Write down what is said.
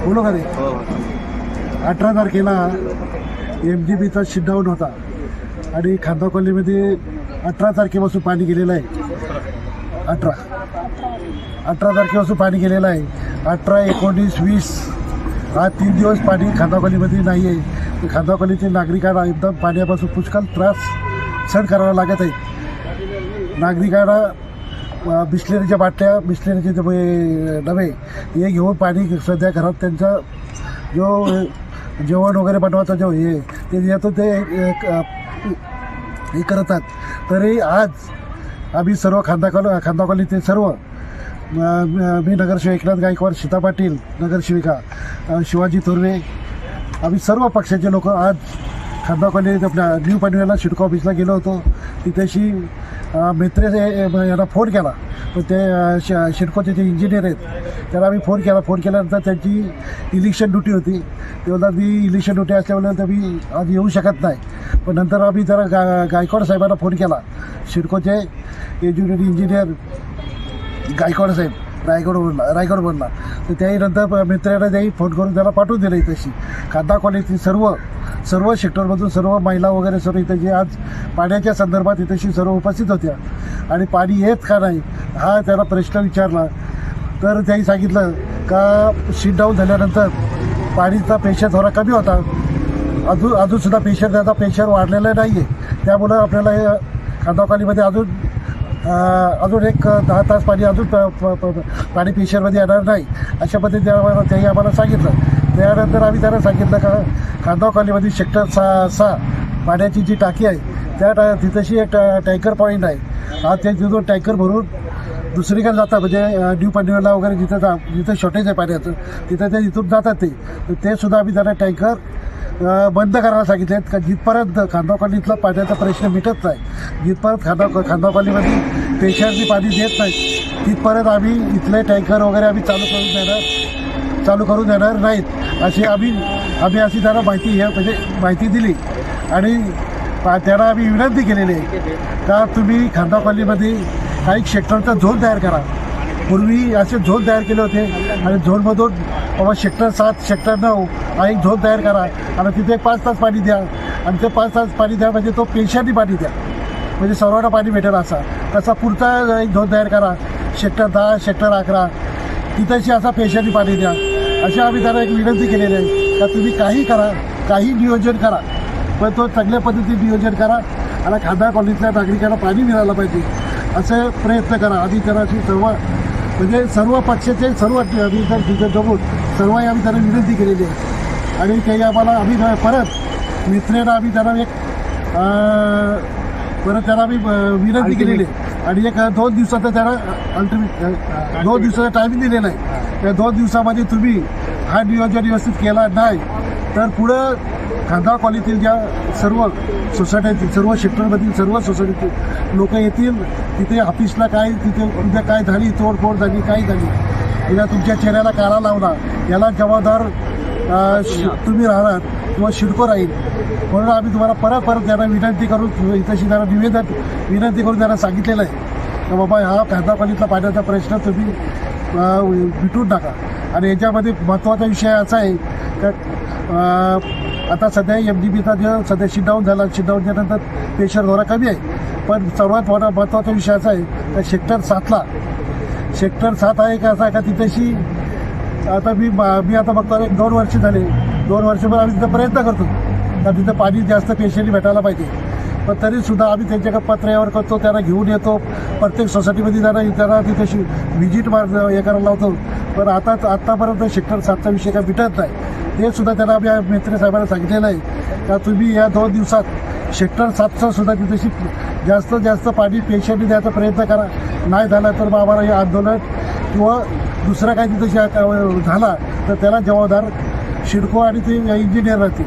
बोलो का रे? 18 तारखेला MGBचा शिटडाऊन होता आणि खांदा कॉलनीमध्ये 18 तारखेपासून पाणी गेलेलं आहे. 18 तारखेपासून पाणी गेलेलं आहे. 18, 19, 20 हा 3 दिवस पाणी खांदा कॉलनीमध्ये नाही आहे. खांदा कॉलनीतील नागरिकांना एकदम पाण्यापासून पुष्कळ त्रास सहन करावा लागत आहे. नागरिकांना बिस्लेरीच्या बाटल्या, बिस्लेरीचे डबे हे घेऊन पाणी सध्या घरात त्यांचा जो जेवण वगैरे बनवायचा जो हे ते येतो ते हे करतात. तरी आज आम्ही सर्व खांदा कॉलनीचे सर्व मी नगरसेवक एकनाथ गायकवाड, सीता पाटील नगरसेविका शिवाजी थोरवे, आम्ही सर्व पक्षाचे लोक आज खांदा कॉलनीत आपल्या न्यू पनवेलला सिडको ऑफिसला गेलो होतो. तिथेशी मित्र यांना फोन केला, पण ते सिडकोचे जे इंजिनियर आहेत त्याला आम्ही फोन केल्यानंतर त्यांची इलेक्शन ड्युटी होती. तेव्हा मी इलेक्शन ड्युटी असल्यामुळे तर मी आज येऊ शकत नाही. पण नंतर आम्ही जरा गायकवाड साहेबांना फोन केला, सिडकोचे एज्युकेटेड इंजिनियर गायकवाड साहेब रायगडवरला. तर त्याही नंतर मित्रांना त्याही फोन करून त्याला पाठवून दिलं. तशी खांदा कॉलनीतील सर्व सेक्टरमधून सर्व महिला वगैरे सर्व इथे जे आज पाण्याच्या संदर्भात इथेशी सर्व उपस्थित होत्या आणि पाणी येत का नाही हा त्याला प्रश्न विचारला. तर त्याही सांगितलं का शिटडाऊन झाल्यानंतर पाणीचा प्रेशर थोडा कमी होता. अजूनसुद्धा त्याचा प्रेशर वाढलेला नाही आहे. त्यामुळं आपल्याला हे खांदा कॉलनीमध्ये अजून एक 10 तास पाणी पाणी प्रेशरमध्ये येणार नाही अशा पद्धतीने त्याही आम्हाला सांगितलं. त्यानंतर आम्ही त्यांना सांगितलं का खांदा कॉलनीमध्ये सेक्टर 6 पाण्याची जी टाकी आहे त्या तिथेशी एक टँकर पॉईंट आहे. हा ते तिथून टँकर भरून दुसरीकडे जातात, म्हणजे न्यू पनवेलला वगैरे जिथं शॉर्टेज आहे पाण्याचं तिथं ते इथून जातात. ते सुद्धा आम्ही त्यांना टँकर बंद करायला सांगितले आहेत. का जिथपर्यंत खांदा कॉलनीतला पाण्याचा प्रश्न मिटत नाही, जिथपर्यंत खांदा कॉलनीमध्ये पेशंटनी पाणी देत नाही तिथपर्यंत आम्ही इथले टँकर वगैरे आम्ही चालू करून देणार नाहीत अशी आम्ही अशी त्यांना माहिती दिली. आणि त्यांना आम्ही विनंती केलेली आहे का तुम्ही खांदा कॉलनीमध्ये काही सेक्टरचा झोन तयार करा. पूर्वी असे झोन तयार केले होते आणि झोनमधून बाबा सेक्टर 7, सेक्टर 9 हा एक झोन तयार करा आणि तिथे 5 तास पाणी द्या आणि ते 5 तास पाणी द्या म्हणजे तो पेशंटनी पाणी द्या म्हणजे सर्वांना पाणी भेटेल तसा पुढचा एक झोन तयार करा. सेक्टर 10, सेक्टर 11 तिथेशी असा पेशंटनी पाणी द्या अशी आम्ही त्यांना एक विनंती केलेली आहे का तुम्ही काही करा, काही नियोजन करा, पण तो चांगल्या पद्धतीने नियोजन करा आणि खांदा कॉलनीतल्या नागरिकांना पाणी मिळालं पाहिजे असे प्रयत्न करा. आधी त्यांना सर्व पक्षाचे सर्व तिथे जमून सर्वही आम्ही त्यांना विनंती केलेली आहे. आणि काही आम्ही परत मित्रांना आम्ही त्यांना आम्ही विनंती केलेली आहे आणि 2 दिवसाचा त्यांना 2 दिवसाचा टायमिंग दिलेला आहे. त्या 2 दिवसामध्ये तुम्ही हा नियोजन व्यवस्थित केला नाही तर पुढं खांदा कॉलनीतील ज्या सर्व सोसायटीतील सर्व सेक्टरमधील सर्व सोसायटीतील लोक येतील. तिथे ऑफिसला तिथे उद्या काय झाली, तोडफोड झाली, काय झाली, उद्या तुमच्या चेहऱ्याला काळा लावला याला जबाबदार तुम्ही राहणार किंवा सिडको राहील. म्हणून आम्ही तुम्हाला परत त्यांना विनंती करून इथेशी त्यांना विनंती करून त्यांना सांगितलेलं आहे की बाबा हा खांदा कॉलनीतला पाण्याचा प्रश्न तुम्ही मिटून टाका. आणि याच्यामध्ये महत्त्वाचा विषय असा आहे का आता सध्या MGBचा जो सध्या शिटडाऊन झाल्यानंतर प्रेशर थोडा कमी आहे. पण सर्वात मोठा महत्त्वाचा विषय असा आहे का सेक्टर 7 आहे का असा का तिथेशी आता मी आता बघतो 2 वर्ष झाले. 2 वर्षभर आम्ही तिथं प्रयत्न करतो का तिथं पाणी जास्त पेशंटनी भेटायला पाहिजे. पण तरीसुद्धा आम्ही त्यांच्याकडे पत्र यावर करतो, त्यांना घेऊन येतो, प्रत्येक सोसायटीमध्ये त्यांना तिथेशी व्हिजिट हे करायला लावतो. पण आत्तापर्यंत सेक्टर 7चा विषय काय मिटत नाही. ते सुद्धा त्यांना आम्ही मित्र साहेबांना सांगितलेलं आहे का तुम्ही या 2 दिवसात सेक्टर 7चा सुद्धा तिथेशी जास्तीत जास्त पाणी पेशंटनी द्यायचा प्रयत्न करा. नाही झाला तर आम्हाला हे आंदोलन किंवा दुसरा काही तिथेशी झाला तर त्याला जबाबदार सिडको आणि ते इंजिनियर राहतील.